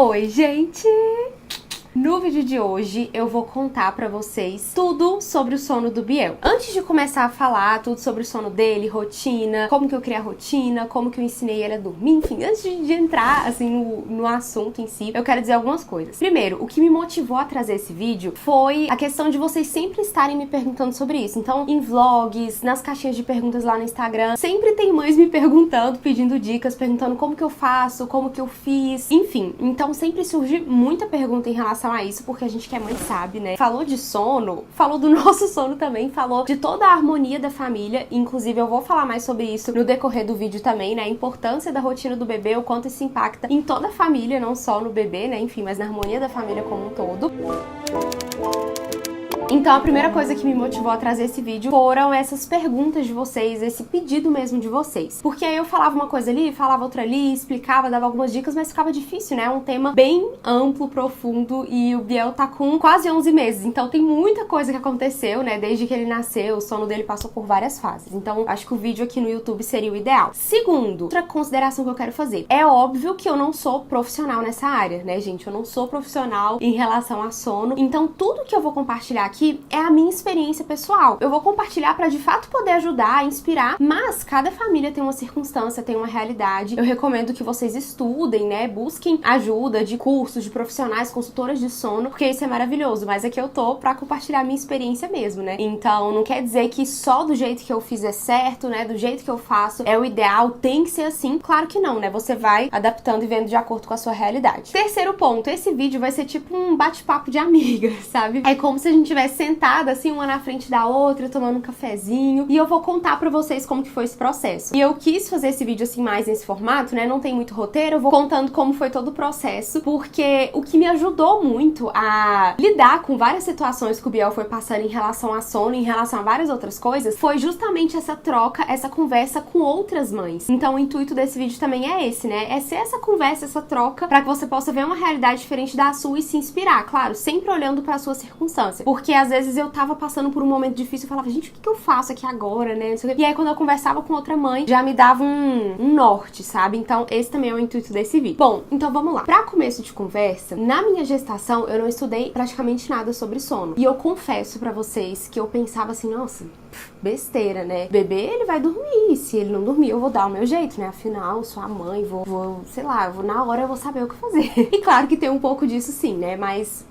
Oi, gente! No vídeo de hoje eu vou contar pra vocês tudo sobre o sono do Biel. Antes de começar a falar tudo sobre o sono dele, rotina, como que eu criei a rotina, como que eu ensinei ele a dormir, enfim, antes de entrar assim no assunto em si, eu quero dizer algumas coisas. Primeiro, o que me motivou a trazer esse vídeo foi a questão de vocês sempre estarem me perguntando sobre isso. Então, em vlogs, nas caixinhas de perguntas lá no Instagram, sempre tem mães me perguntando, pedindo dicas, perguntando como que eu faço, como que eu fiz, enfim. Então sempre surge muita pergunta em relação a isso, porque a gente que é mãe sabe, né? Falou de sono, falou do nosso sono também, falou de toda a harmonia da família, inclusive eu vou falar mais sobre isso no decorrer do vídeo também, né? A importância da rotina do bebê, o quanto isso impacta em toda a família, não só no bebê, né? Enfim, mas na harmonia da família como um todo. Então a primeira coisa que me motivou a trazer esse vídeo foram essas perguntas de vocês, esse pedido mesmo de vocês. Porque aí eu falava uma coisa ali, falava outra ali, explicava, dava algumas dicas, mas ficava difícil, né? É um tema bem amplo, profundo, e o Biel tá com quase 11 meses, então tem muita coisa que aconteceu, né? Desde que ele nasceu, o sono dele passou por várias fases. Então acho que o vídeo aqui no YouTube seria o ideal. Segundo, outra consideração que eu quero fazer. É óbvio que eu não sou profissional nessa área, né, gente? Eu não sou profissional em relação a sono, então tudo que eu vou compartilhar aqui é a minha experiência pessoal. Eu vou compartilhar pra de fato poder ajudar, inspirar, mas cada família tem uma circunstância, tem uma realidade. Eu recomendo que vocês estudem, né? Busquem ajuda de cursos, de profissionais, consultoras de sono, porque isso é maravilhoso, mas aqui eu tô pra compartilhar a minha experiência mesmo, né? Então não quer dizer que só do jeito que eu fiz é certo, né? Do jeito que eu faço é o ideal, tem que ser assim. Claro que não, né? Você vai adaptando e vendo de acordo com a sua realidade. Terceiro ponto, esse vídeo vai ser tipo um bate-papo de amiga, sabe? É como se a gente tivesse sentada assim, uma na frente da outra, tomando um cafezinho, e eu vou contar pra vocês como que foi esse processo. E eu quis fazer esse vídeo assim mais nesse formato, né? Não tem muito roteiro, eu vou contando como foi todo o processo, porque o que me ajudou muito a lidar com várias situações que o Biel foi passando em relação a sono, em relação a várias outras coisas, foi justamente essa troca, essa conversa com outras mães. Então o intuito desse vídeo também é esse, né? É ser essa conversa, essa troca, pra que você possa ver uma realidade diferente da sua e se inspirar, claro, sempre olhando pra sua circunstância. Porque às vezes eu tava passando por um momento difícil e falava, gente, o que eu faço aqui agora, né? E aí quando eu conversava com outra mãe, já me dava um norte, sabe? Então esse também é o intuito desse vídeo. Bom, então vamos lá. Pra começo de conversa, na minha gestação eu não estudei praticamente nada sobre sono. E eu confesso pra vocês que eu pensava assim, nossa, besteira, né? O bebê, ele vai dormir. Se ele não dormir, eu vou dar o meu jeito, né? Afinal, sou a mãe, sei lá, na hora eu vou saber o que fazer. E claro que tem um pouco disso sim, né? Mas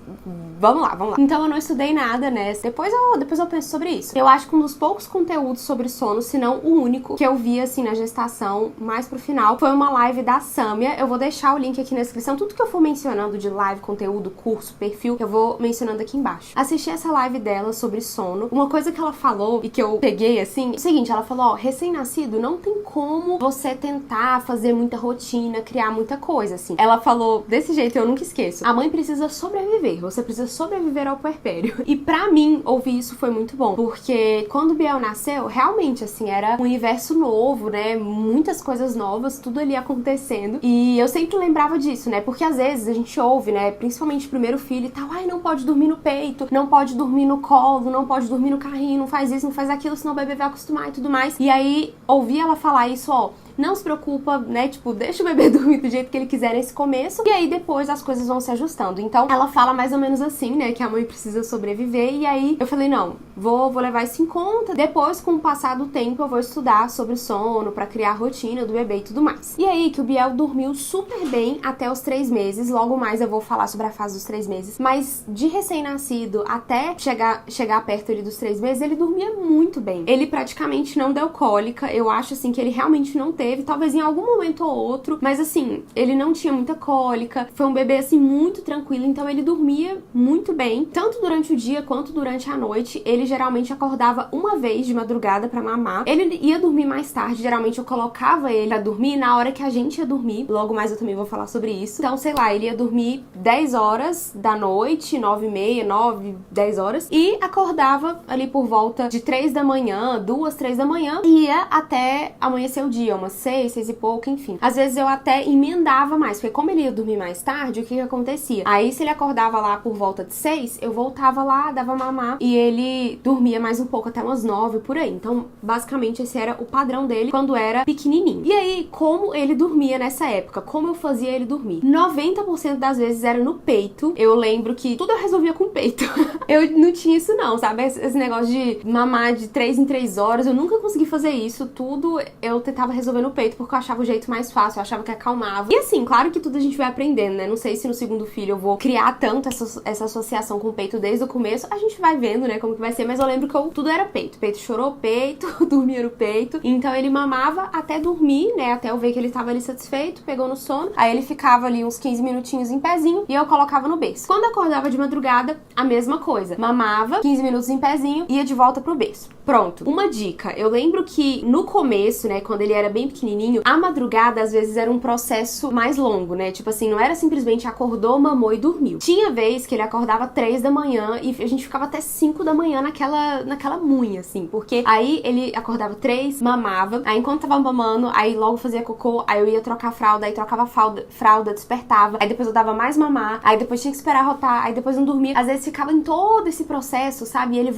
vamos lá. Então eu não estudei nada, né? Depois eu penso sobre isso. Eu acho que um dos poucos conteúdos sobre sono, se não o único, que eu vi assim na gestação, mais pro final, foi uma live da Sâmia. Eu vou deixar o link aqui na descrição. Tudo que eu for mencionando de live, conteúdo, curso, perfil, eu vou mencionando aqui embaixo. Assisti essa live dela sobre sono. Uma coisa que ela falou e que eu peguei assim, é o seguinte, ela falou, ó, recém-nascido não tem como você tentar fazer muita rotina, criar muita coisa, assim. Ela falou desse jeito, eu nunca esqueço. A mãe precisa sobreviver, você precisa sobreviver ao puerpério. E pra mim, ouvir isso foi muito bom, porque quando o Biel nasceu, realmente, assim, era um universo novo, né, muitas coisas novas, tudo ali acontecendo, e eu sempre lembrava disso, né, porque às vezes a gente ouve, né, principalmente o primeiro filho e tal, ai, não pode dormir no peito, não pode dormir no colo, não pode dormir no carrinho, não faz isso, não faz aquilo, senão o bebê vai acostumar e tudo mais, e aí, ouvir ela falar isso, ó, não se preocupa, né, tipo, deixa o bebê dormir do jeito que ele quiser nesse começo, e aí depois as coisas vão se ajustando. Então, ela fala mais ou menos assim, né, que a mãe precisa sobreviver, e aí eu falei, não, vou levar isso em conta, depois, com o passar do tempo, eu vou estudar sobre sono, pra criar a rotina do bebê e tudo mais. E aí, que o Biel dormiu super bem até os 3 meses, logo mais eu vou falar sobre a fase dos 3 meses, mas de recém-nascido até chegar perto ali dos 3 meses, ele dormia muito bem. Ele praticamente não deu cólica, eu acho, assim, que ele realmente não teve, talvez em algum momento ou outro, mas assim, ele não tinha muita cólica, foi um bebê assim muito tranquilo, então ele dormia muito bem, tanto durante o dia quanto durante a noite. Ele geralmente acordava uma vez de madrugada pra mamar, ele ia dormir mais tarde, geralmente eu colocava ele pra dormir na hora que a gente ia dormir, logo mais eu também vou falar sobre isso. Então, sei lá, ele ia dormir 10 horas da noite, 9h30, 9, 10 horas, e acordava ali por volta de 3 da manhã, 2, 3 da manhã, e ia até amanhecer o dia, umas 6, 6 e pouco, enfim. Às vezes eu até emendava mais, porque como ele ia dormir mais tarde, o que acontecia? Aí se ele acordava lá por volta de 6, eu voltava lá, dava mamar e ele dormia mais um pouco, até umas 9 por aí. Então, basicamente, esse era o padrão dele quando era pequenininho. E aí, como ele dormia nessa época? Como eu fazia ele dormir? 90% das vezes era no peito. Eu lembro que tudo eu resolvia com o peito. Eu não tinha isso não, sabe? Esse negócio de mamar de 3 em 3 horas, eu nunca consegui fazer isso. Tudo eu tentava resolver no peito porque eu achava o jeito mais fácil, eu achava que acalmava. E assim, claro que tudo a gente vai aprendendo, né? Não sei se no segundo filho eu vou criar tanto essa associação com o peito desde o começo. A gente vai vendo, né, como que vai ser, mas eu lembro que tudo era peito. Peito chorou, peito, dormia no peito. Então ele mamava até dormir, né? Até eu ver que ele tava ali satisfeito, pegou no sono. Aí ele ficava ali uns 15 minutinhos em pezinho e eu colocava no berço. Quando acordava de madrugada, a mesma coisa. Mamava, 15 minutos em pezinho, ia de volta pro berço. Pronto. Uma dica. Eu lembro que no começo, né, quando ele era bem pequenininho, a madrugada às vezes era um processo mais longo, né? Tipo assim, não era simplesmente acordou, mamou e dormiu. Tinha vez que ele acordava 3 da manhã e a gente ficava até 5 da manhã naquela munha, assim. Porque aí ele acordava 3, mamava, aí enquanto tava mamando, aí logo fazia cocô, aí eu ia trocar a fralda, aí trocava a fralda, despertava, aí depois eu dava mais mamar, aí depois tinha que esperar rotar, aí depois não dormia. Às vezes ficava em todo esse processo, sabe? E ele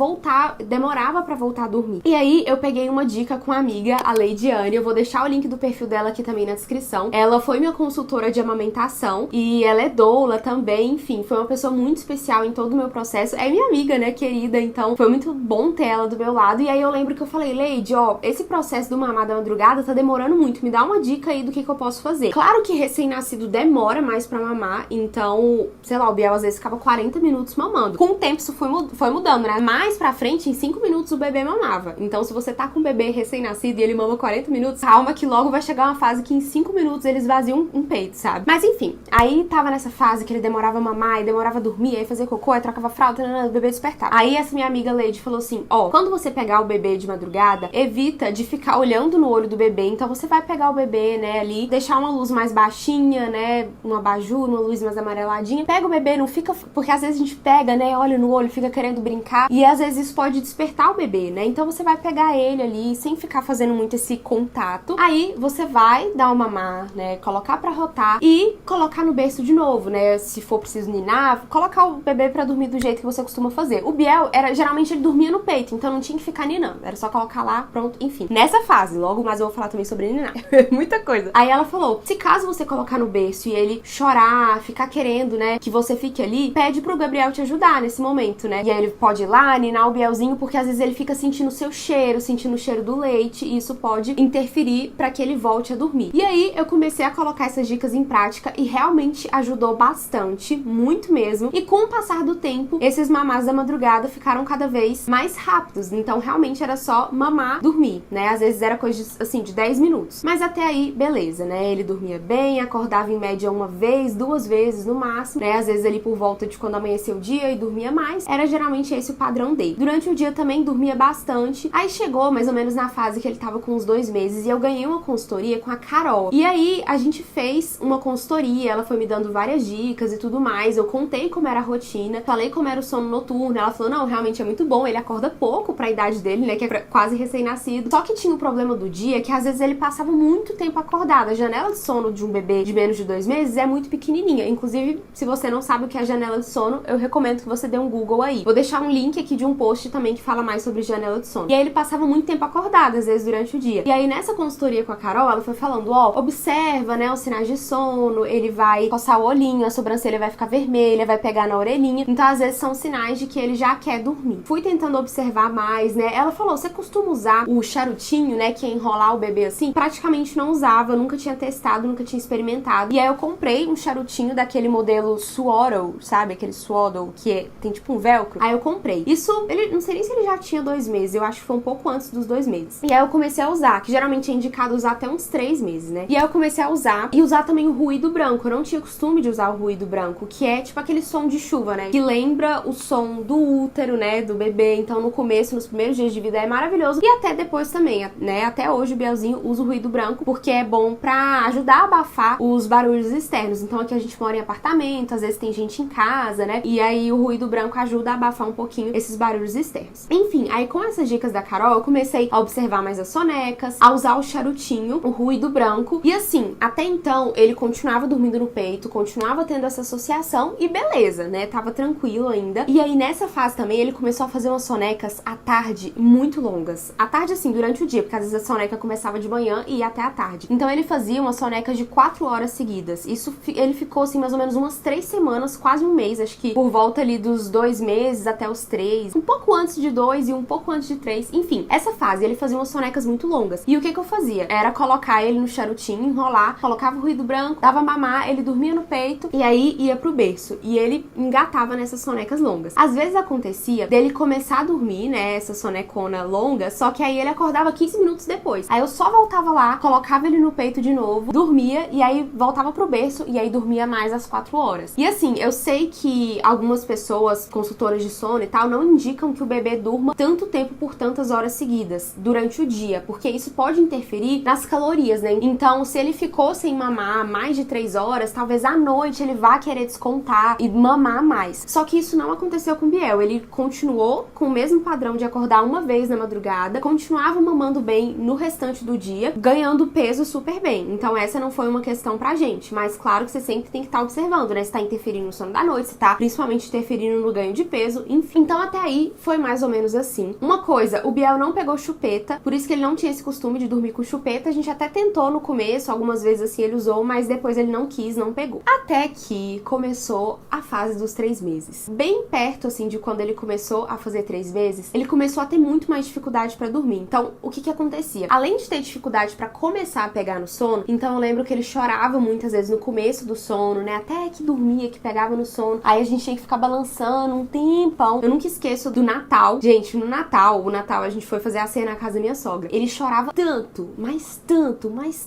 demorava pra voltar a dormir. E aí eu peguei uma dica com a amiga, a Leidiane, eu vou deixar o link do perfil dela aqui também na descrição. Ela foi minha consultora de amamentação e ela é doula também, enfim, foi uma pessoa muito especial em todo o meu processo. É minha amiga, né, querida, então foi muito bom ter ela do meu lado. E aí eu lembro que eu falei, Leide, ó, esse processo do mamar da madrugada tá demorando muito, me dá uma dica aí do que eu posso fazer. Claro que recém-nascido demora mais pra mamar, então, sei lá, o Biel às vezes ficava 40 minutos mamando. Com o tempo isso foi mudando, né? Mais pra frente, em 5 minutos o bebê mamava. Então se você tá com um bebê recém-nascido e ele mama 40 minutos, calma que logo vai chegar uma fase que em 5 minutos eles vaziam um peito, sabe? Mas enfim, aí tava nessa fase que ele demorava a mamar e demorava a dormir, aí fazia cocô, aí trocava fralda, o bebê despertava. Aí essa minha amiga Leide falou assim, ó, quando você pegar o bebê de madrugada, evita de ficar olhando no olho do bebê. Então você vai pegar o bebê, né, ali, deixar uma luz mais baixinha, né, um abajur, uma luz mais amareladinha. Pega o bebê, não fica... Porque às vezes a gente pega, né, olha no olho, fica querendo brincar e às vezes isso pode despertar o bebê, né? Então você vai pegar ele ali, sem ficar fazendo muito esse contato. Aí você vai dar uma mamar, né, colocar pra rotar e colocar no berço de novo, né? Se for preciso ninar, colocar o bebê pra dormir do jeito que você costuma fazer. O Biel, geralmente ele dormia no peito, então não tinha que ficar ninando. Era só colocar lá, pronto, enfim. Nessa fase, logo mais eu vou falar também sobre ninar. Muita coisa. Aí ela falou, se caso você colocar no berço e ele chorar, ficar querendo, né, que você fique ali, pede pro Gabriel te ajudar nesse momento, né? E aí ele pode ir lá, ninar o Bielzinho, porque às vezes ele fica sentindo o seu cheiro, sentindo o cheiro do leite, e isso pode interferir pra que ele volte a dormir. E aí eu comecei a colocar essas dicas em prática e realmente ajudou bastante, muito mesmo. E com o passar do tempo, esses mamás da madrugada ficaram cada vez mais rápidos. Então realmente era só mamar, dormir, né? Às vezes era coisa de, assim, de 10 minutos. Mas até aí, beleza, né? Ele dormia bem, acordava em média uma vez, 2 vezes no máximo, né? Às vezes ali por volta de quando amanhecia o dia e dormia mais. Era geralmente esse o padrão dele. Durante o dia também dormia bastante. Aí chegou mais ou menos na fase que ele tava com uns 2 meses e eu ganhei uma consultoria com a Carol. E aí a gente fez uma consultoria, ela foi me dando várias dicas e tudo mais. Eu contei como era a rotina, falei como era o sono noturno. Ela falou, não, realmente é muito bom, ele acorda pouco pra idade dele, né, que é quase recém-nascido. Só que tinha o problema do dia que às vezes ele passava muito tempo acordado. A janela de sono de um bebê de menos de 2 meses é muito pequenininha. Inclusive, se você não sabe o que é janela de sono, eu recomendo que você dê um Google aí. Vou deixar um link aqui de um post também que fala mais sobre janela de sono. E aí ele passava muito tempo acordado, às vezes durante o dia. E aí nessa consultoria com a Carol, ela foi falando, ó, observa, né, os sinais de sono, ele vai coçar o olhinho, a sobrancelha vai ficar vermelha, vai pegar na orelhinha. Então às vezes são sinais de que ele já quer dormir. Fui tentando observar mais, né? Ela falou, você costuma usar o charutinho, né, que é enrolar o bebê assim? Praticamente não usava, eu nunca tinha testado, nunca tinha experimentado. E aí eu comprei um charutinho daquele modelo Swaddle, sabe? Aquele Swaddle que tem tipo um velcro. Aí eu comprei. Isso, ele não sei nem se ele já tinha 2 meses, eu acho que foi um pouco antes dos 2 meses. E aí eu comecei a usar, que geralmente é indicado usar até uns 3 meses, né? E aí eu comecei a usar, e usar também o ruído branco. Eu não tinha costume de usar o ruído branco, que é tipo aquele som de chuva, né? Que lembra o som do útero, né? Do bebê. Então no começo, nos primeiros dias de vida é maravilhoso. E até depois também, né? Até hoje o Bielzinho usa o ruído branco, porque é bom pra ajudar a abafar os barulhos externos. Então aqui a gente mora em apartamento, às vezes tem gente em casa, né? E aí o ruído branco ajuda a abafar um pouquinho esses barulhos externos. Enfim, aí com essas dicas da Carol, eu comecei a observar mais as sonecas, a usar o charutinho, o ruído branco. E assim, até então, ele continuava dormindo no peito, continuava tendo essa associação e beleza, né? Tava tranquilo ainda. E aí, nessa fase também, ele começou a fazer umas sonecas à tarde muito longas. À tarde, assim, durante o dia, porque às vezes a soneca começava de manhã e ia até à tarde. Então, ele fazia umas sonecas de 4 horas seguidas. Isso, ele ficou, assim, mais ou menos umas 3 semanas, quase um mês, acho que por volta ali dos 2 meses até os 3. Um pouco antes de 2 e um pouco antes de 3. Enfim, essa fase, ele fazia umas sonecas muito longas. E o que eu fazia? Era colocar ele no charutinho, enrolar, colocava o ruído branco, dava mamar, ele dormia no peito e aí ia pro berço. E ele engatava nessas sonecas longas. Às vezes acontecia dele começar a dormir, né, essa sonecona longa, só que aí ele acordava 15 minutos depois. Aí eu só voltava lá, colocava ele no peito de novo, dormia e aí voltava pro berço e aí dormia mais às 4 horas. E assim, eu sei que algumas pessoas, consultoras de sono e tal, não indicam que o bebê durma tanto tempo por tantas horas seguidas durante o dia, porque isso pode interferir nas calorias, né? Então, se ele ficou sem mamar mais de 3 horas, talvez à noite ele vá querer descontar e mamar mais. Só que isso não aconteceu com o Biel. Ele continuou com o mesmo padrão de acordar uma vez na madrugada, continuava mamando bem no restante do dia, ganhando peso super bem. Então, essa não foi uma questão pra gente, mas claro que você sempre tem que estar observando, né? Se tá interferindo no sono da noite, se tá principalmente interferindo no ganho de peso, enfim. Então, até aí foi mais ou menos assim. Uma coisa, o Biel não pegou chupeta, por isso que ele não tinha esse costume de dormir com chupeta. A gente até tentou no começo, algumas vezes assim ele usou, mas depois ele não quis, não pegou. Até que começou a fase dos 3 meses. Bem perto, assim, de quando ele começou a fazer 3 meses, ele começou a ter muito mais dificuldade pra dormir. Então, o que acontecia? Além de ter dificuldade pra começar a pegar no sono, então eu lembro que ele chorava muitas vezes no começo do sono, né? Até que dormia, que pegava no sono. Aí a gente tinha que ficar balançando um tempão. Eu nunca esqueço do Natal. Gente, no Natal, a gente foi fazer a ceia na casa da minha sogra. Ele chorava tanto, mas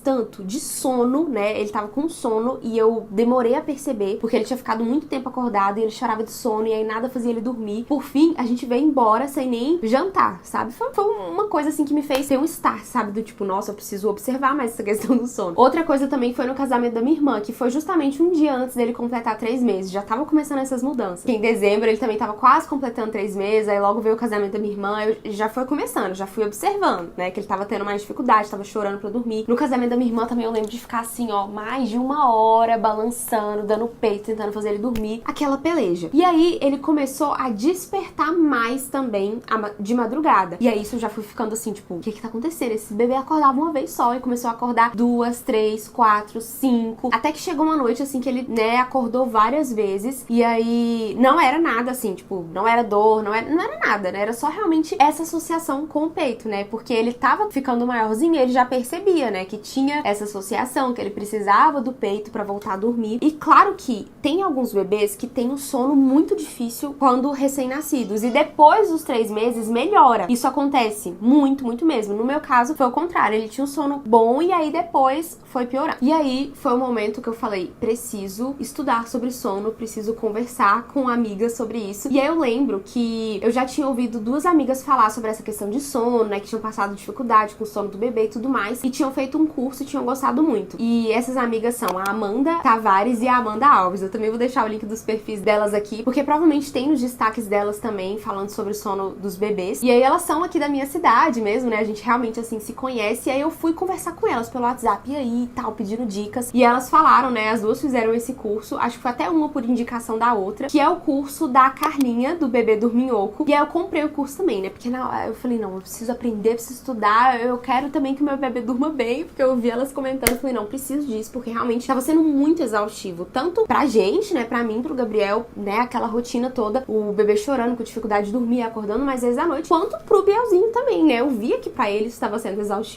tanto de sono, né? Ele tava com sono e eu demorei a perceber, porque ele tinha ficado muito tempo acordado e ele chorava de sono e aí nada fazia ele dormir. Por fim, a gente veio embora sem nem jantar, sabe? Foi uma coisa assim que me fez ter um start, sabe? Do tipo, nossa, eu preciso observar mais essa questão do sono. Outra coisa também foi no casamento da minha irmã, que foi justamente um dia antes dele completar 3 meses. Já tava começando essas mudanças. Em dezembro ele também tava quase completando 3 meses, aí logo veio o casamento da minha irmã, eu já foi começando, já fui observando, né? Que ele tava tendo mais dificuldade, tava chorando pra dormir. No casamento da minha irmã também eu lembro de ficar assim, ó, mais de 1 hora balançando, dando peito, tentando fazer ele dormir. Aquela peleja. E aí ele começou a despertar mais também de madrugada. E aí isso eu já fui ficando assim, tipo, o que tá acontecendo? Esse bebê acordava uma vez só e começou a acordar 2, 3, 4, 5. Até que chegou uma noite assim que ele, né, acordou várias vezes. E aí não era nada assim, tipo, não era dor, não era nada, né? Era só realmente essa associação com o peito, né? Porque ele tava ficando maiorzinho e ele já percebia, né, que tinha essa associação, que ele precisava do peito pra voltar a dormir. E claro que tem alguns bebês que têm um sono muito difícil quando recém-nascidos. E depois dos 3 meses melhora. Isso acontece muito mesmo. No meu caso foi o contrário. Ele tinha um sono bom e aí depois foi piorar. E aí foi o momento que eu falei, preciso estudar sobre sono, preciso conversar com amigas sobre isso. E aí eu lembro que eu já tinha ouvido 2 amigas falar sobre essa questão de sono, né, que tinham passado dificuldade com o sono do bebê e tudo mais, e tinham feito um curso e tinham gostado muito. E essas amigas são a Amanda Tavares e a Amanda Alves. Eu também vou deixar o link dos perfis delas aqui, porque provavelmente tem nos destaques delas também, falando sobre o sono dos bebês. E aí elas são aqui da minha cidade mesmo, né, a gente realmente, assim, se conhece. E aí eu fui conversar com elas pelo WhatsApp, e aí, tal, pedindo dicas. E elas falaram, né, as 2 fizeram esse curso, acho que foi até uma por indicação da outra, que é o curso da Carlinha, do Bebê Dorminhoco. E aí eu comprei o curso também, né, porque eu falei, não, eu preciso aprender, preciso estudar, eu quero também que o meu bebê durma bem, porque eu vi elas comentando, eu falei, não, preciso disso, porque realmente tava sendo muito exaustivo, tanto pra gente, né, pra mim, pro Gabriel, né, aquela rotina toda, o bebê chorando, com dificuldade de dormir, acordando mais vezes à noite, quanto pro Bielzinho também, né, eu via que pra ele isso estava sendo exaustivo,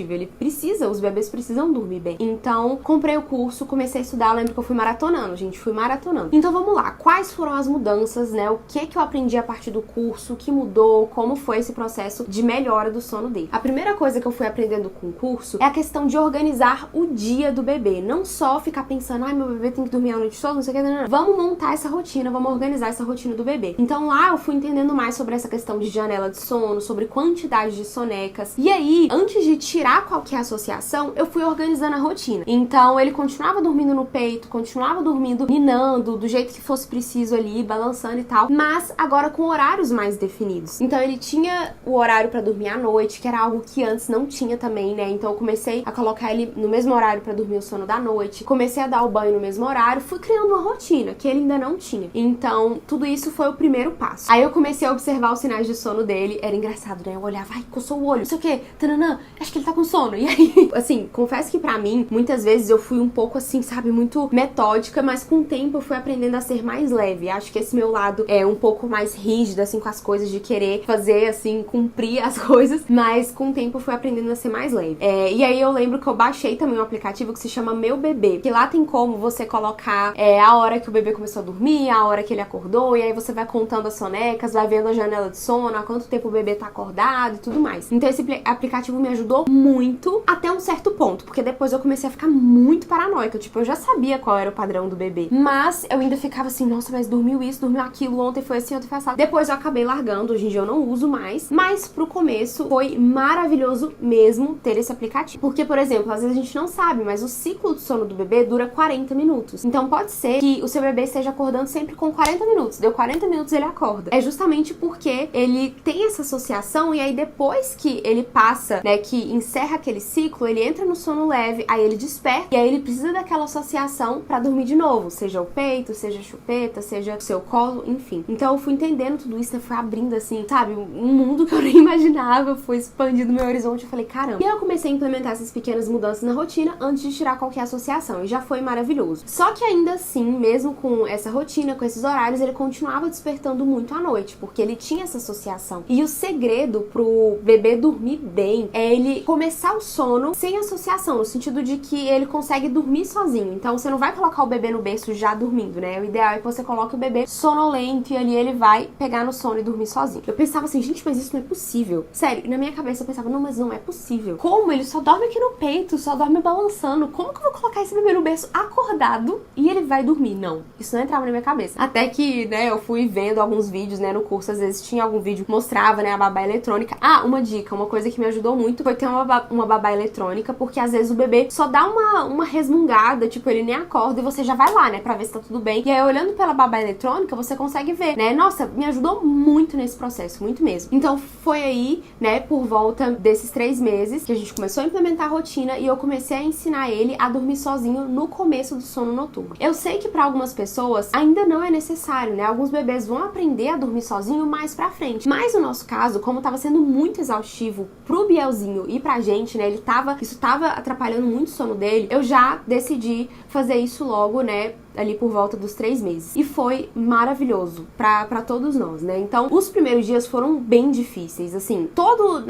os bebês precisam dormir bem. Então, comprei o curso, comecei a estudar, eu lembro que eu fui maratonando, gente, fui maratonando. Então, vamos lá, quais foram as mudanças, né, o que eu aprendi a partir do curso, o que mudou, como foi esse processo de melhora do sono dele. A primeira coisa que eu fui aprendendo com o curso é a questão de organizar o dia do bebê, não só ficar pensando, ai, meu bebê tem que dormir a noite toda, não sei o que, não. Vamos montar essa rotina, vamos organizar essa rotina do bebê. Então, lá eu fui entendendo mais sobre essa questão de janela de sono, sobre quantidade de sonecas. E aí, antes de tirar qualquer associação, eu fui organizando a rotina. Então, ele continuava dormindo no peito, continuava dormindo, ninando, do jeito que fosse preciso ali, balançando e tal, mas agora com horários mais definidos. Então, ele tinha o horário pra dormir à noite, que era algo que antes não tinha também, né? né? Então eu comecei a colocar ele no mesmo horário pra dormir o sono da noite, comecei a dar o banho no mesmo horário, fui criando uma rotina que ele ainda não tinha. Então, tudo isso foi o primeiro passo. Aí eu comecei a observar os sinais de sono dele, era engraçado, né? Eu olhava, ai, coçou o olho, não sei o que, tananã, acho que ele tá com sono. E aí, assim, confesso que pra mim, muitas vezes eu fui um pouco assim, sabe, muito metódica, mas com o tempo eu fui aprendendo a ser mais leve. Acho que esse meu lado é um pouco mais rígido, assim, com as coisas, de querer fazer, assim, cumprir as coisas, mas com o tempo eu fui aprendendo a ser mais leve. E aí eu lembro que eu baixei também um aplicativo que se chama Meu Bebê, que lá tem como você colocar a hora que o bebê começou a dormir, a hora que ele acordou, e aí você vai contando as sonecas, vai vendo a janela de sono, há quanto tempo o bebê tá acordado e tudo mais. Então esse aplicativo me ajudou muito até um certo ponto, porque depois eu comecei a ficar muito paranoica, tipo, eu já sabia qual era o padrão do bebê, mas eu ainda ficava assim, nossa, mas dormiu isso, dormiu aquilo, ontem foi assim, ontem foi assado. Depois eu acabei largando, hoje em dia eu não uso mais, mas pro começo foi maravilhoso mesmo ter esse aplicativo, porque, por exemplo, às vezes a gente não sabe, mas o ciclo de sono do bebê dura 40 minutos, então pode ser que o seu bebê esteja acordando sempre com 40 minutos, deu 40 minutos ele acorda. É justamente porque ele tem essa associação, e aí depois que ele passa, né, que encerra aquele ciclo, ele entra no sono leve, aí ele desperta, e aí ele precisa daquela associação pra dormir de novo, seja o peito, seja a chupeta, seja o seu colo, enfim. Então eu fui entendendo tudo isso, eu fui abrindo assim, sabe, um mundo que eu nem imaginava, foi expandindo meu horizonte, eu falei, caramba. E aí eu comecei a implementar essas pequenas mudanças na rotina antes de tirar qualquer associação, e já foi maravilhoso. Só que ainda assim, mesmo com essa rotina, com esses horários, ele continuava despertando muito à noite, porque ele tinha essa associação. E o segredo pro bebê dormir bem é ele começar o sono sem associação, no sentido de que ele consegue dormir sozinho. Então você não vai colocar o bebê no berço já dormindo, né? O ideal é que você coloque o bebê sonolento e ali ele vai pegar no sono e dormir sozinho. Eu pensava assim, gente, mas isso não é possível. Sério, na minha cabeça eu pensava, não, mas não é possível. Como? Ele só dorme aqui no peito, só dorme balançando. Como que eu vou colocar esse bebê no berço acordado e ele vai dormir? Não, isso não entrava na minha cabeça. Até que, né, eu fui vendo alguns vídeos, né, no curso, às vezes tinha algum vídeo que mostrava, né, a babá eletrônica. Ah, uma dica, uma coisa que me ajudou muito foi ter uma babá eletrônica, porque às vezes o bebê só dá uma resmungada, tipo, ele nem acorda e você já vai lá, né, pra ver se tá tudo bem. E aí, olhando pela babá eletrônica, você consegue ver, né, nossa, me ajudou muito nesse processo, muito mesmo. Então, foi aí, né, por volta desses 3 meses que a gente começou a implementar a rotina e eu comecei a ensinar ele a dormir sozinho no começo do sono noturno. Eu sei que pra algumas pessoas ainda não é necessário, né, alguns bebês vão aprender a dormir sozinho mais pra frente. Mas no nosso caso, como tava sendo muito exaustivo pro Bielzinho e pra gente, né, isso tava atrapalhando muito o sono dele, eu já decidi fazer isso logo, né, ali por volta dos 3 meses. E foi maravilhoso pra todos nós, né? Então, os primeiros dias foram bem difíceis, assim. Todo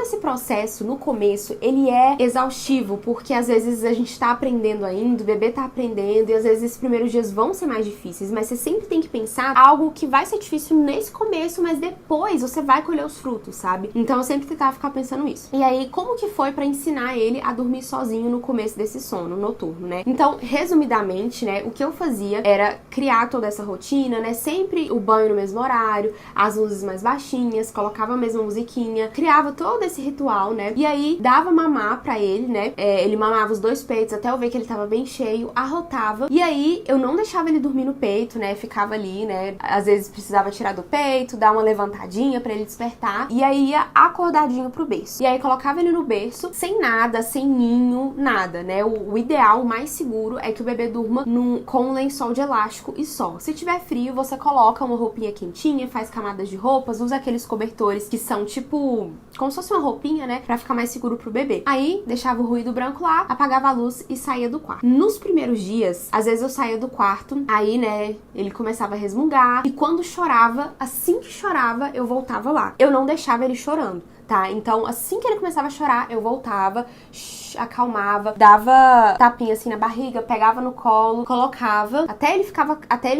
esse processo, no começo, ele é exaustivo, porque às vezes a gente tá aprendendo ainda, o bebê tá aprendendo, e às vezes esses primeiros dias vão ser mais difíceis, mas você sempre tem que pensar algo que vai ser difícil nesse começo, mas depois você vai colher os frutos, sabe? Então, eu sempre tentava ficar pensando isso. E aí, como que foi pra ensinar ele a dormir sozinho no começo desse sono noturno, né? Então, resumidamente, né, o que eu fazia era criar toda essa rotina, né? Sempre o banho no mesmo horário, as luzes mais baixinhas, colocava a mesma musiquinha, criava todo esse ritual, né? E aí dava mamar pra ele, né? Ele mamava os 2 peitos até eu ver que ele tava bem cheio, arrotava. E aí eu não deixava ele dormir no peito, né? Ficava ali, né? Às vezes precisava tirar do peito, dar uma levantadinha pra ele despertar. E aí ia acordadinho pro berço. E aí colocava ele no berço, sem nada, sem ninho, nada, né? O ideal, o mais seguro é que o bebê durma com um lençol de elástico e só. Se tiver frio, você coloca uma roupinha quentinha, faz camadas de roupas, usa aqueles cobertores que são tipo, como se fosse uma roupinha, né? Pra ficar mais seguro pro bebê. Aí, deixava o ruído branco lá, apagava a luz e saía do quarto. Nos primeiros dias, às vezes eu saía do quarto, aí, né, ele começava a resmungar, e quando chorava, assim que chorava, eu voltava lá. Eu não deixava ele chorando, tá? Então, assim que ele começava a chorar, eu voltava, acalmava, dava tapinha assim na barriga, pegava no colo, colocava, até ele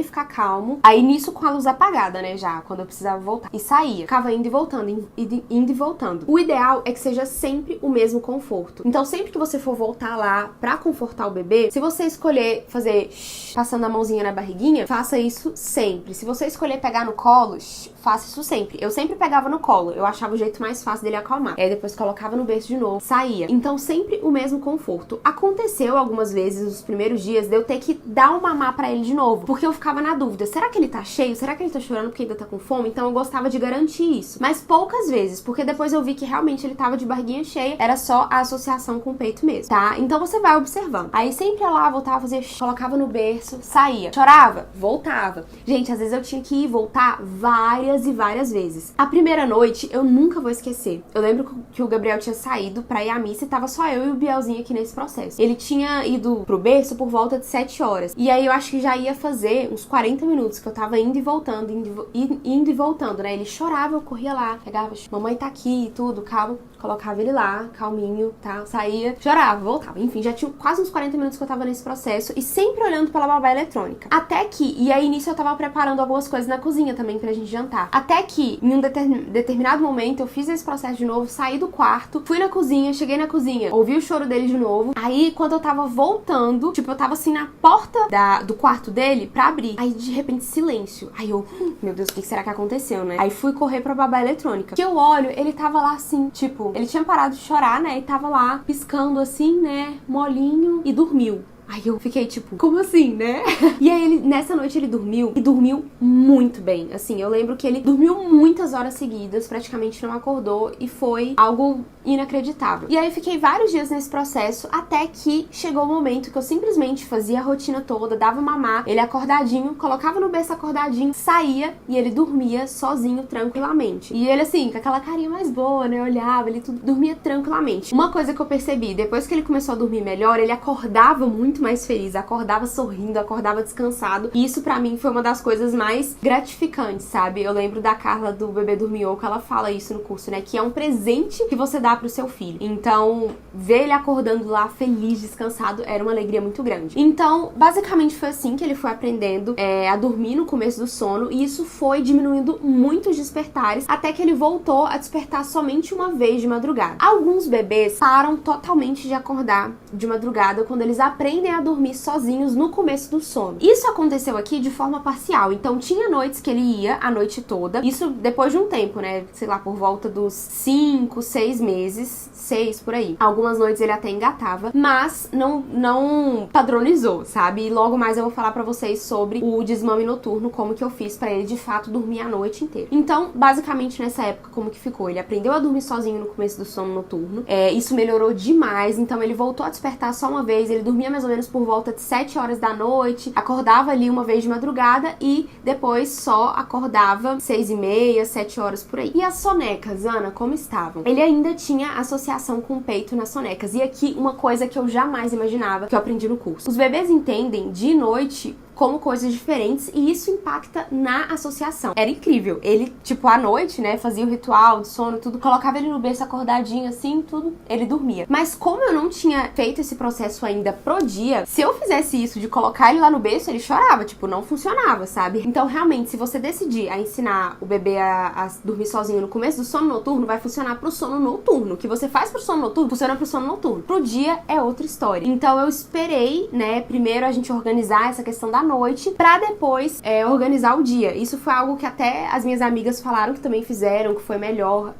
ficar calmo. Aí nisso com a luz apagada, né, já, quando eu precisava voltar. E saía. Ficava indo e voltando, indo e voltando. O ideal é que seja sempre o mesmo conforto. Então, sempre que você for voltar lá pra confortar o bebê, se você escolher fazer passando a mãozinha na barriguinha, faça isso sempre. Se você escolher pegar no colo, faça isso sempre. Eu sempre pegava no colo. Eu achava o jeito mais fácil fácil dele acalmar. Aí depois colocava no berço de novo, saía. Então sempre o mesmo conforto. Aconteceu algumas vezes nos primeiros dias de eu ter que dar um mamar pra ele de novo, porque eu ficava na dúvida, será que ele tá cheio? Será que ele tá chorando porque ainda tá com fome? Então eu gostava de garantir isso. Mas poucas vezes, porque depois eu vi que realmente ele tava de barriguinha cheia, era só a associação com o peito mesmo, tá? Então você vai observando. Aí sempre ia lá, voltava a fazer, colocava no berço, saía. Chorava? Voltava. Gente, às vezes eu tinha que ir e voltar várias e várias vezes. A primeira noite, eu nunca vou esquecer. Eu lembro que o Gabriel tinha saído pra ir à missa e tava só eu e o Bielzinho aqui nesse processo. Ele tinha ido pro berço por volta de 7 horas. E aí eu acho que já ia fazer uns 40 minutos que eu tava indo e voltando, indo e voltando, né? Ele chorava, eu corria lá, pegava, mamãe tá aqui e tudo, calma. Colocava ele lá, calminho, tá? Saía, chorava, voltava. Enfim, já tinha quase uns 40 minutos que eu tava nesse processo e sempre olhando pela babá eletrônica. Até que, e aí nisso eu tava preparando algumas coisas na cozinha também pra gente jantar. Até que, em um determinado momento, eu fiz esse processo de novo, saí do quarto, fui na cozinha, cheguei na cozinha, ouvi o choro dele de novo. Aí, quando eu tava voltando, tipo, eu tava assim na porta do quarto dele pra abrir. Aí, de repente, silêncio. Aí eu, meu Deus, o que será que aconteceu, né? Aí fui correr pra babá eletrônica. Que eu olho, ele tava lá assim, tipo, ele tinha parado de chorar, né? E tava lá piscando assim, né? Molinho e dormiu. Aí eu fiquei tipo, como assim, né? E aí nessa noite ele dormiu e dormiu muito bem. Assim, eu lembro que ele dormiu muitas horas seguidas, praticamente não acordou e foi algo inacreditável. E aí eu fiquei vários dias nesse processo até que chegou o momento que eu simplesmente fazia a rotina toda, dava mamar, ele acordadinho, colocava no berço acordadinho, saía e ele dormia sozinho, tranquilamente. E ele assim, com aquela carinha mais boa, né? Olhava, ele dormia tranquilamente. Uma coisa que eu percebi, depois que ele começou a dormir melhor, ele acordava muito mais feliz, acordava sorrindo, acordava descansado. E isso pra mim foi uma das coisas mais gratificantes, sabe? Eu lembro da Carla do Bebê Dormiu, que ela fala isso no curso, né? Que é um presente que você dá pro seu filho. Então, ver ele acordando lá feliz, descansado, era uma alegria muito grande. Então, basicamente foi assim que ele foi aprendendo a dormir no começo do sono, e isso foi diminuindo muito os despertares, até que ele voltou a despertar somente uma vez de madrugada. Alguns bebês param totalmente de acordar de madrugada quando eles aprendem a dormir sozinhos no começo do sono. Isso aconteceu aqui de forma parcial, então tinha noites que ele ia a noite toda, isso depois de um tempo, né, sei lá, por volta dos 5, 6 meses, 6 por aí. Algumas noites ele até engatava, mas não padronizou, sabe? E logo mais eu vou falar pra vocês sobre o desmame noturno, como que eu fiz pra ele de fato dormir a noite inteira. Então, basicamente nessa época, como que ficou? Ele aprendeu a dormir sozinho no começo do sono noturno, isso melhorou demais, então ele voltou a despertar só uma vez, ele dormia mais ou menos por volta de 7 horas da noite, acordava ali uma vez de madrugada e depois só acordava 6h30, 7 horas por aí. E as sonecas, Ana, como estavam? Ele ainda tinha associação com o peito nas sonecas. E aqui uma coisa que eu jamais imaginava, que eu aprendi no curso. Os bebês entendem de noite como coisas diferentes e isso impacta na associação. Era incrível. Ele, tipo, à noite, né, fazia o ritual de sono, tudo, colocava ele no berço acordadinho assim, tudo, ele dormia. Mas como eu não tinha feito esse processo ainda pro dia, se eu fizesse isso de colocar ele lá no berço, ele chorava, tipo, não funcionava, sabe? Então, realmente, se você decidir a ensinar o bebê a dormir sozinho no começo do sono noturno, vai funcionar pro sono noturno. O que você faz pro sono noturno, funciona pro sono noturno. Pro dia é outra história. Então, eu esperei, né, primeiro a gente organizar essa questão da noite, pra depois organizar o dia. Isso foi algo que até as minhas amigas falaram que também fizeram, que foi melhor.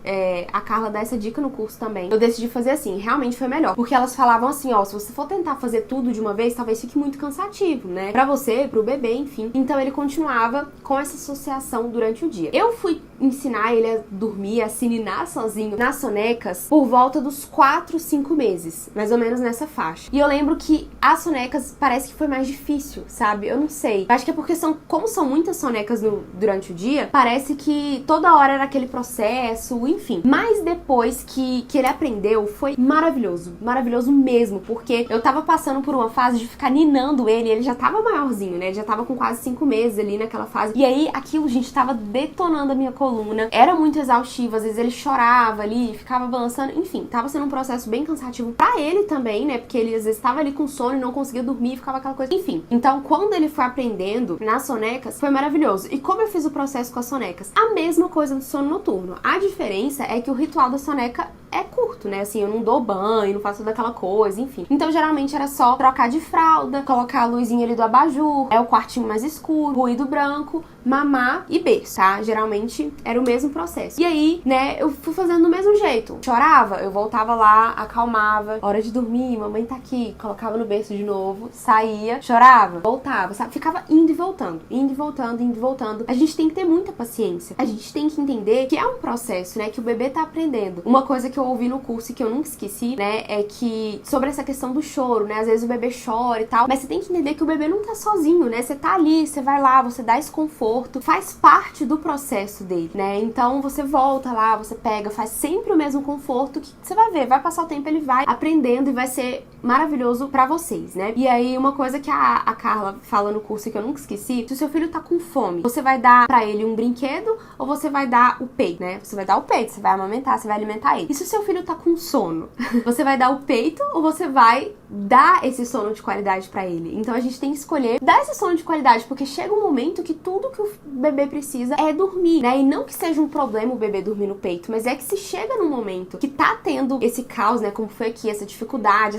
A Carla dá essa dica no curso também. Eu decidi fazer assim, realmente foi melhor. Porque elas falavam assim, ó, se você for tentar fazer tudo de uma vez, talvez fique muito cansativo, né? Pra você, pro bebê, enfim. Então ele continuava com essa associação durante o dia. Eu fui ensinar ele a dormir, a se ninar sozinho nas sonecas por volta dos 4, 5 meses. Mais ou menos nessa faixa. E eu lembro que as sonecas parece que foi mais difícil, sabe? Eu não sei. Acho que é porque como são muitas sonecas durante o dia, parece que toda hora era aquele processo, enfim. Mas depois que ele aprendeu, foi maravilhoso. Maravilhoso mesmo, porque eu tava passando por uma fase de ficar ninando ele já tava maiorzinho, né? Ele já tava com quase 5 meses ali naquela fase. E aí, aquilo, gente, tava detonando a minha coluna. Era muito exaustivo, às vezes ele chorava ali, ficava balançando, enfim. Tava sendo um processo bem cansativo pra ele também, né? Porque ele, às vezes, tava ali com sono e não conseguia dormir, ficava aquela coisa. Enfim, então, quando ele foi aprendendo nas sonecas, foi maravilhoso. E como eu fiz o processo com as sonecas? A mesma coisa do sono noturno. A diferença é que o ritual da soneca é curto, né? Assim, eu não dou banho, não faço toda aquela coisa, enfim. Então, geralmente era só trocar de fralda, colocar a luzinha ali do abajur, o quartinho mais escuro, ruído branco, mamar e berço, tá? Geralmente era o mesmo processo. E aí, né, eu fui fazendo do mesmo jeito. Chorava, eu voltava lá, acalmava, hora de dormir, mamãe tá aqui, colocava no berço de novo, saía, chorava, voltava, sabe? Ficava indo e voltando, indo e voltando, indo e voltando. A gente tem que ter muita paciência. A gente tem que entender que é um processo, né, que o bebê tá aprendendo. Uma coisa que eu ouvi no curso e que eu nunca esqueci, né, é que sobre essa questão do choro, né, às vezes o bebê chora e tal, mas você tem que entender que o bebê não tá sozinho, né? Você tá ali, você vai lá, você dá esse conforto, faz parte do processo dele, né? Então você volta lá, você pega, faz sempre o mesmo conforto, que você vai ver, vai passar o tempo, ele vai aprendendo e vai ser maravilhoso pra vocês, né? E aí uma coisa que a Carla fala no curso e que eu nunca esqueci, se o seu filho tá com fome, você vai dar pra ele um brinquedo ou você vai dar o peito, né? Você vai dar o peito, você vai amamentar, você vai alimentar ele. E se o seu filho tá com sono, você vai dar o peito ou você vai dar esse sono de qualidade pra ele? Então a gente tem que escolher dar esse sono de qualidade, porque chega um momento que tudo que o bebê precisa é dormir, né? E não que seja um problema o bebê dormir no peito, mas é que se chega num momento que tá tendo esse caos, né? Como foi aqui, essa dificuldade,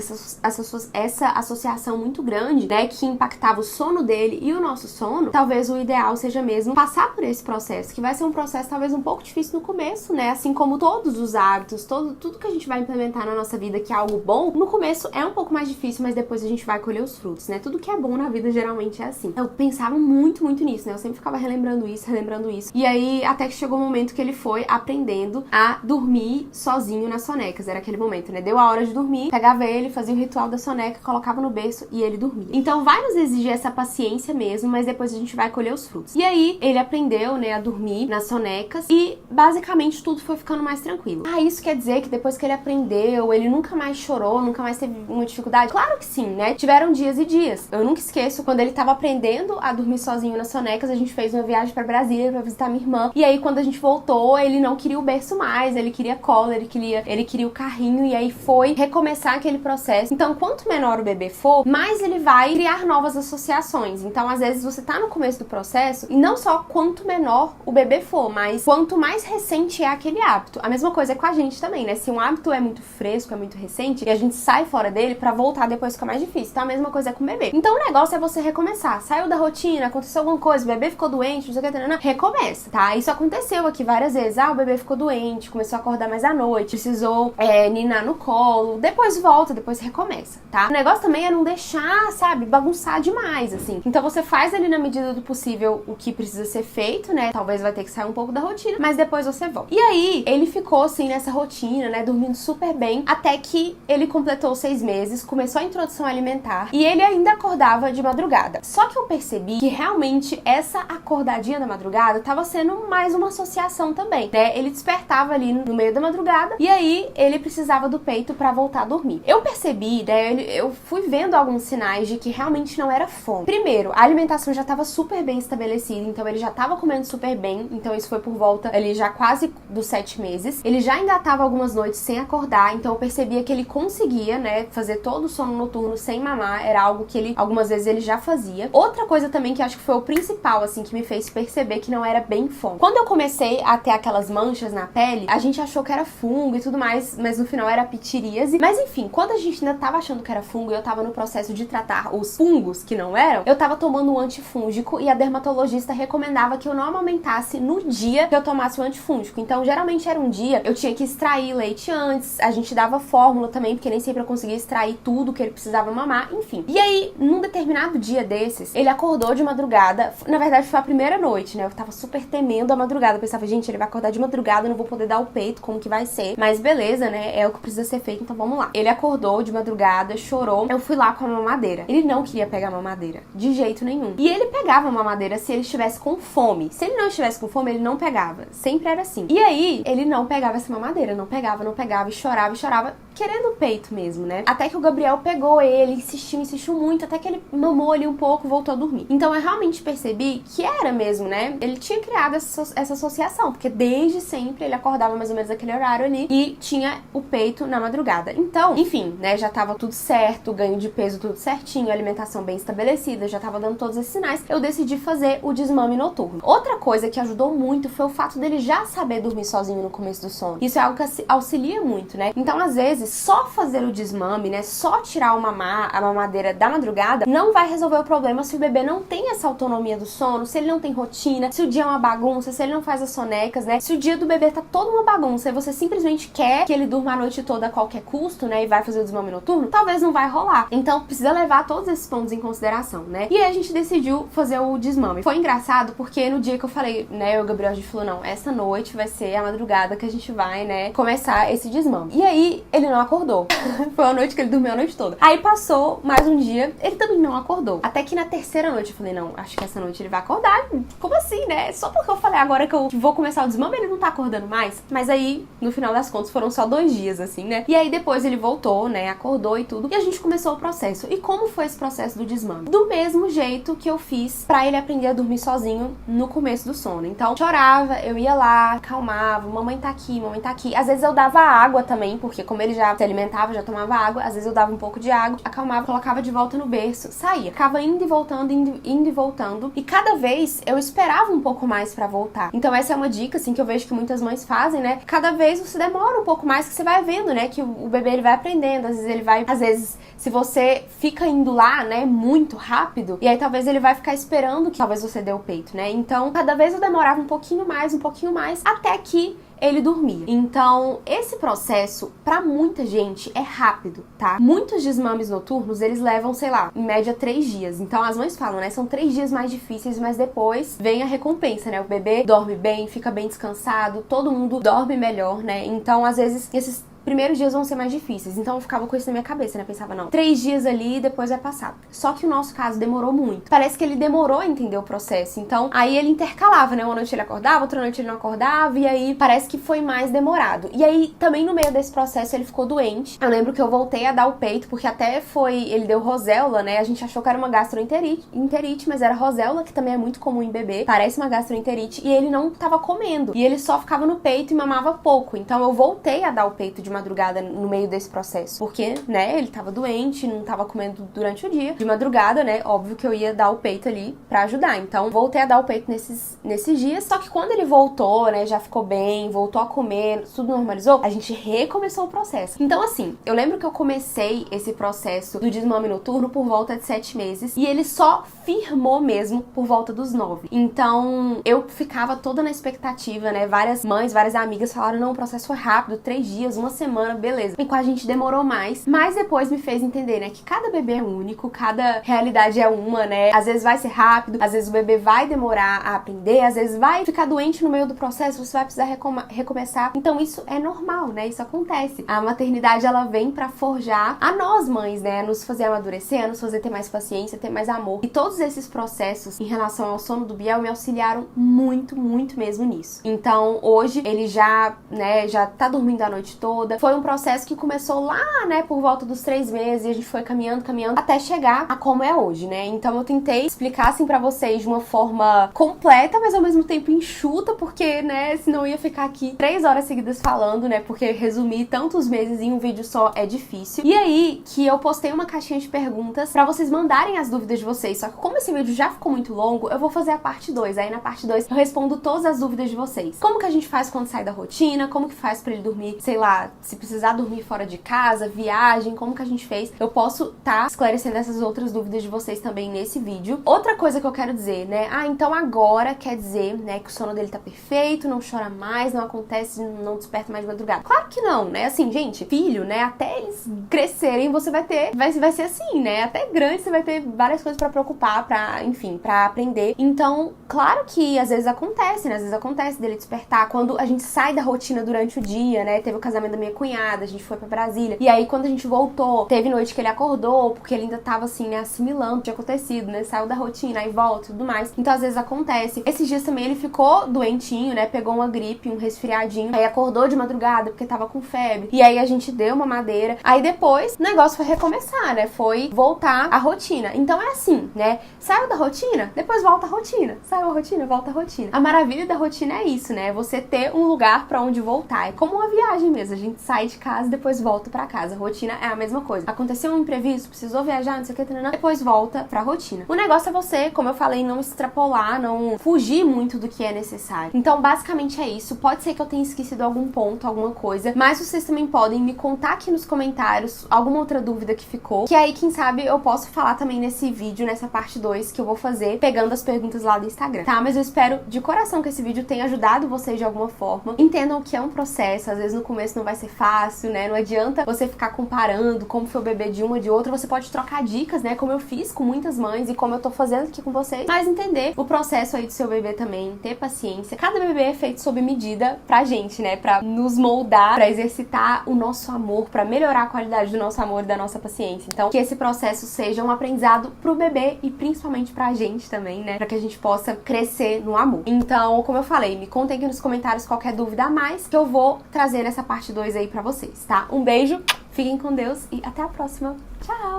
essa associação muito grande, né? Que impactava o sono dele e o nosso sono, talvez o ideal seja mesmo passar por esse processo, que vai ser um processo talvez um pouco difícil no começo, né? Assim como todos os hábitos, tudo que a gente vai implementar na nossa vida que é algo bom, no começo é um pouco mais difícil, mas depois a gente vai colher os frutos, né? Tudo que é bom na vida geralmente é assim. Eu pensava muito nisso, né? Eu sempre ficava relembrando isso. E aí, até que chegou o momento que ele foi aprendendo a dormir sozinho nas sonecas. Era aquele momento, né? Deu a hora de dormir, pegava ele, fazia o ritual da soneca, colocava no berço e ele dormia. Então vai nos exigir essa paciência mesmo, mas depois a gente vai colher os frutos. E aí, ele aprendeu, né, a dormir nas sonecas e basicamente tudo foi ficando mais tranquilo. Ah, isso quer dizer que depois que ele aprendeu, ele nunca mais chorou, nunca mais teve uma dificuldade? Claro que sim, né? Tiveram dias e dias. Eu nunca esqueço quando ele tava aprendendo a dormir sozinho nas sonecas, a gente fez uma viagem pra Brasília pra visitar minha irmã. E aí, quando a gente voltou, ele não queria o berço mais, ele queria cola, ele queria o carrinho, e aí foi recomeçar aquele processo. Então, quanto menor o bebê for, mais ele vai criar novas associações. Então, às vezes, você tá no começo do processo, e não só quanto menor o bebê for, mas quanto mais recente é aquele hábito. A mesma coisa é com a gente também, né? Se um hábito é muito fresco, é muito recente, e a gente sai fora dele, pra voltar depois fica mais difícil. Então, a mesma coisa é com o bebê. Então, o negócio é você recomeçar. Saiu da rotina, aconteceu alguma coisa, o bebê ficou doente, não sei o que, recomeça, tá? Isso aconteceu aqui várias vezes. Ah, o bebê ficou doente, começou a acordar mais à noite, precisou ninar no colo, depois volta, depois recomeça, tá? O negócio também é não deixar, sabe, bagunçar demais, assim. Então você faz ali na medida do possível o que precisa ser feito, né? Talvez vai ter que sair um pouco da rotina, mas depois você volta. E aí, ele ficou, assim, nessa rotina, né, dormindo super bem, até que ele completou 6 meses, começou a introdução alimentar, e ele ainda acordava de madrugada. Só que eu percebi que realmente essa acordadinha da madrugada tava sendo mais uma associação também, né? Ele despertava ali no meio da madrugada e aí ele precisava do peito pra voltar a dormir. Eu percebi, né? Eu fui vendo alguns sinais de que realmente não era fome. Primeiro, a alimentação já tava super bem estabelecida, então ele já tava comendo super bem, então isso foi por volta ali já quase dos 7 meses. Ele já engatava algumas noites sem acordar, então eu percebia que ele conseguia, né, fazer todo o sono noturno sem mamar, era algo que ele, algumas vezes ele já fazia. Outra coisa também que acho que foi o principal, assim, que me fez perceber que não era bem fome. Quando eu comecei a ter aquelas manchas na pele, a gente achou que era fungo e tudo mais, mas no final era pitiríase. Mas enfim, quando a gente ainda tava achando que era fungo e eu tava no processo de tratar os fungos que não eram, eu tava tomando um antifúngico e a dermatologista recomendava que eu não amamentasse no dia que eu tomasse o antifúngico. Então, geralmente era um dia, eu tinha que extrair leite antes, a gente dava fórmula também, porque nem sempre eu conseguia extrair tudo que ele precisava mamar, enfim. E aí, num determinado dia desses, ele acordou de madrugada, na verdade foi a primeira noite, né? Eu tava super temendo a madrugada, eu pensava, gente, ele vai acordar de madrugada, eu não vou poder dar o peito, como que vai ser? Mas beleza, né? É o que precisa ser feito, então vamos lá. Ele acordou de madrugada, chorou, eu fui lá com a mamadeira. Ele não queria pegar a mamadeira, de jeito nenhum. E ele pegava a mamadeira se ele estivesse com fome. Se ele não estivesse com fome, ele não pegava. Sempre era assim. E aí, ele não pegava essa mamadeira, não pegava, e chorava, querendo o peito mesmo, né? Até que o Gabriel Gabriel pegou ele, insistiu muito, até que ele mamou ali um pouco, voltou a dormir. Então eu realmente percebi que era mesmo, né? Ele tinha criado essa associação, porque desde sempre ele acordava mais ou menos naquele horário ali e tinha o peito na madrugada. Então, enfim, né, já tava tudo certo, ganho de peso tudo certinho, alimentação bem estabelecida, já tava dando todos esses sinais. Eu decidi fazer o desmame noturno. Outra coisa que ajudou muito foi o fato dele já saber dormir sozinho no começo do sono. Isso é algo que auxilia muito, né? Então, às vezes, só fazer o desmame, né, só tirar a mamadeira da madrugada, não vai resolver o problema se o bebê não tem essa autonomia do sono, se ele não tem rotina, se o dia é uma bagunça, se ele não faz as sonecas, né? Se o dia do bebê tá toda uma bagunça e você simplesmente quer que ele durma a noite toda a qualquer custo, né, e vai fazer o desmame noturno, talvez não vai rolar. Então, precisa levar todos esses pontos em consideração, né? E aí a gente decidiu fazer o desmame. Foi engraçado porque no dia que eu falei, né, o Gabriel, a gente falou, não, essa noite vai ser a madrugada que a gente vai, né, começar esse desmame. E aí, ele não acordou. Foi a noite que ele dormiu a noite toda. Aí passou mais um dia, ele também não acordou. Até que na terceira noite eu falei, não, acho que essa noite ele vai acordar. Como assim, né? Só porque eu falei agora que eu vou começar o desmame, ele não tá acordando mais. Mas aí, no final das contas, foram só 2 dias, assim, né? E aí depois ele voltou, né, acordou e tudo. E a gente começou o processo. E como foi esse processo do desmame? Do mesmo jeito que eu fiz pra ele aprender a dormir sozinho no começo do sono. Então, chorava, eu ia lá, acalmava, mamãe tá aqui, mamãe tá aqui. Às vezes eu dava água também, porque como ele já se alimentava, já tomava água, às vezes eu dava um pouco de água, acalmava, colocava de volta no berço, saía. Ficava indo e voltando, indo e voltando. E cada vez eu esperava um pouco mais pra voltar. Então essa é uma dica, assim, que eu vejo que muitas mães fazem, né? Cada vez você demora um pouco mais, que você vai vendo, né? Que o bebê, ele vai aprendendo, às vezes ele vai... Às vezes, se você fica indo lá, né, muito rápido, e aí talvez ele vai ficar esperando que talvez você dê o peito, né? Então, cada vez eu demorava um pouquinho mais, até que ele dormia. Então, esse processo, pra muita gente, é rápido, tá? Muitos desmames noturnos, eles levam, sei lá, em média 3 dias. Então, as mães falam, né? São 3 dias mais difíceis, mas depois vem a recompensa, né? O bebê dorme bem, fica bem descansado, todo mundo dorme melhor, né? Então, às vezes, esses primeiros dias vão ser mais difíceis. Então eu ficava com isso na minha cabeça, né? Pensava, não, 3 dias ali e depois vai passar. Só que o nosso caso demorou muito. Parece que ele demorou a entender o processo. Então, aí ele intercalava, né? Uma noite ele acordava, outra noite ele não acordava, e aí parece que foi mais demorado. E aí, também no meio desse processo, ele ficou doente. Eu lembro que eu voltei a dar o peito, porque até ele deu roséola, né? A gente achou que era uma gastroenterite, mas era roséola, que também é muito comum em bebê. Parece uma gastroenterite. E ele não tava comendo. E ele só ficava no peito e mamava pouco. Então, eu voltei a dar o peito de madrugada no meio desse processo, porque, né, ele tava doente, não tava comendo durante o dia. De madrugada, né, óbvio que eu ia dar o peito ali pra ajudar. Então, voltei a dar o peito nesses dias. Só que quando ele voltou, né, já ficou bem, voltou a comer, tudo normalizou, a gente recomeçou o processo. Então, assim, eu lembro que eu comecei esse processo do desmame noturno por volta de 7 meses, e ele só firmou mesmo por volta dos 9. Então, eu ficava toda na expectativa, né, várias mães, várias amigas falaram, não, o processo foi rápido, 3 dias, uma semana, beleza. E com a gente demorou mais, mas depois me fez entender, né, que cada bebê é único, cada realidade é uma, né, às vezes vai ser rápido, às vezes o bebê vai demorar a aprender, às vezes vai ficar doente no meio do processo, você vai precisar recomeçar. Então isso é normal, né, isso acontece. A maternidade, ela vem pra forjar a nós mães, né, a nos fazer amadurecer, a nos fazer ter mais paciência, ter mais amor. E todos esses processos em relação ao sono do Biel me auxiliaram muito, muito mesmo nisso. Então hoje ele já, né, já tá dormindo a noite toda. Foi um processo que começou lá, né, por volta dos 3 meses, e a gente foi caminhando, até chegar a como é hoje, né? Então eu tentei explicar, assim, pra vocês de uma forma completa, mas ao mesmo tempo enxuta, porque, né, senão eu ia ficar aqui 3 horas seguidas falando, né, porque resumir tantos meses em um vídeo só é difícil. E aí, que eu postei uma caixinha de perguntas pra vocês mandarem as dúvidas de vocês, só que como esse vídeo já ficou muito longo, eu vou fazer a parte 2. Aí na parte 2 eu respondo todas as dúvidas de vocês. Como que a gente faz quando sai da rotina? Como que faz pra ele dormir, sei lá, se precisar dormir fora de casa, viagem, como que a gente fez? Eu posso tá esclarecendo essas outras dúvidas de vocês também nesse vídeo. Outra coisa que eu quero dizer, né? Então agora quer dizer, né, que o sono dele tá perfeito, não chora mais, não acontece, não desperta mais de madrugada. Claro que não, né? Assim, gente, filho, né, até eles crescerem, você vai ter, vai ser assim, né? Até grande você vai ter várias coisas pra preocupar, pra, enfim, pra aprender. Então, claro que às vezes acontece, né? Às vezes acontece dele despertar quando a gente sai da rotina durante o dia, né? Teve o casamento da minha minha cunhada, a gente foi pra Brasília. E aí, quando a gente voltou, teve noite que ele acordou, porque ele ainda tava assim, né, assimilando o que tinha acontecido, né? Saiu da rotina, aí volta e tudo mais. Então, às vezes acontece. Esses dias também ele ficou doentinho, né? Pegou uma gripe, um resfriadinho. Aí acordou de madrugada porque tava com febre. E aí a gente deu uma madeira. Aí depois o negócio foi recomeçar, né? Foi voltar à rotina. Então é assim, né? Saiu da rotina, depois volta à rotina. Saiu a rotina, volta à rotina. A maravilha da rotina é isso, né? Você ter um lugar pra onde voltar. É como uma viagem mesmo. A gente sai de casa e depois volta pra casa. A rotina é a mesma coisa. Aconteceu um imprevisto, precisou viajar, não sei o que, depois volta pra rotina. O negócio é você, como eu falei, não extrapolar, não fugir muito do que é necessário. Então, basicamente é isso. Pode ser que eu tenha esquecido algum ponto, alguma coisa, mas vocês também podem me contar aqui nos comentários alguma outra dúvida que ficou, que aí, quem sabe, eu posso falar também nesse vídeo, nessa parte 2 que eu vou fazer, pegando as perguntas lá do Instagram, tá? Mas eu espero de coração que esse vídeo tenha ajudado vocês de alguma forma. Entendam que é um processo, às vezes no começo não vai ser fácil, né? Não adianta você ficar comparando como foi o bebê de uma de outra, você pode trocar dicas, né? Como eu fiz com muitas mães e como eu tô fazendo aqui com vocês, mas entender o processo aí do seu bebê também, ter paciência. Cada bebê é feito sob medida pra gente, né? Pra nos moldar, pra exercitar o nosso amor, pra melhorar a qualidade do nosso amor e da nossa paciência. Então, que esse processo seja um aprendizado pro bebê e principalmente pra gente também, né? Pra que a gente possa crescer no amor. Então, como eu falei, me contem aqui nos comentários qualquer dúvida a mais que eu vou trazer nessa parte 2 aí pra vocês, tá? Um beijo, fiquem com Deus e até a próxima. Tchau!